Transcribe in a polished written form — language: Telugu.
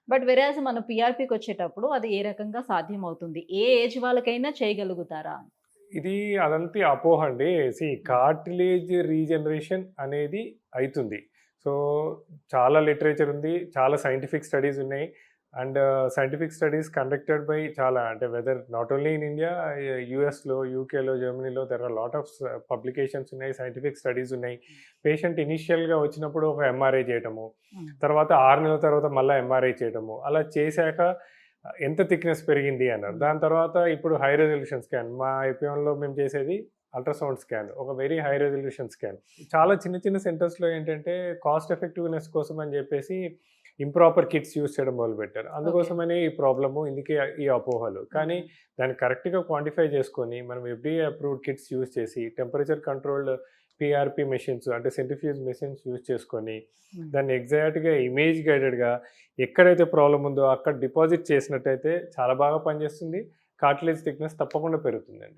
బట్ వెరాజ్ మన పీఆర్‌పీకొచ్చేటప్పుడు అది ఏ రకంగా సాధ్యమవుతుంది? ఏ ఏజ్ వాళ్ళకైనా చేయగలుగుతారా? ఇది అదంతా అపోహ అండి. హ్మ్. కార్టిలేజ్ రీజనరేషన్ అనేది అయితుంది. సో, చాలా లిటరేచర్ ఉంది. చాలా సైంటిఫిక్ స్టడీస్ ఉన్నాయి. And scientific studies conducted by చాలా అంటే whether not only in India, యూఎస్‌లో, యూకేలో, జర్మనీలో there are lot of publications ఉన్నాయి. సైంటిఫిక్ స్టడీస్ ఉన్నాయి. పేషెంట్ ఇనీషియల్‌గా వచ్చినప్పుడు ఒక ఎంఆర్ఐ చేయటము. హ్మ్. తర్వాత 6 నెలల తర్వాత మళ్ళా ఎంఆర్ఐ చేయటము. అలా చేశాక ఎంత థిక్‌నెస్ పెరిగింది అన్నారు. హ్మ్. దాని తర్వాత ఇప్పుడు హై రిజల్యూషన్ స్కాన్. మా ఐపీఎంలో మేము చేసేది అల్ట్రాసౌండ్ స్కాన్. ఒక వెరీ హై రిజల్యూషన్ స్కాన్. చాలా చిన్న చిన్న సెంటర్స్‌లో ఏంటంటే కాస్ట్ ఎఫెక్టివ్‌నెస్ కోసం అని చెప్పేసి ఇంప్రాపర్ కిట్స్ యూజ్ చేయడం మొదలుపెట్టారు. ఓకే. అందుకోసమనే ఈ ప్రాబ్లము, ఇందుకే ఈ అపోహలు. కానీ ఓకే. దాన్ని కరెక్ట్‌గా క్వాంటిఫై చేసుకొని మనం ఎఫ్‌డీఏ అప్రూవ్డ్ కిట్స్ యూజ్ చేసి టెంపరేచర్ కంట్రోల్డ్ పీఆర్‌పీ మెషిన్స్ అంటే సెంట్రిఫ్యూజ్ మెషిన్స్ యూజ్ చేసుకొని హ్మ్. దాన్ని ఎగ్జాక్ట్‌గా ఇమేజ్ గైడెడ్‌గా ఎక్కడైతే ప్రాబ్లమ్ ఉందో అక్కడ డిపాజిట్ చేసినట్టయితే చాలా బాగా పనిచేస్తుంది. కార్టిలేజ్ థిక్‌నెస్ తప్పకుండా పెరుగుతుందండి.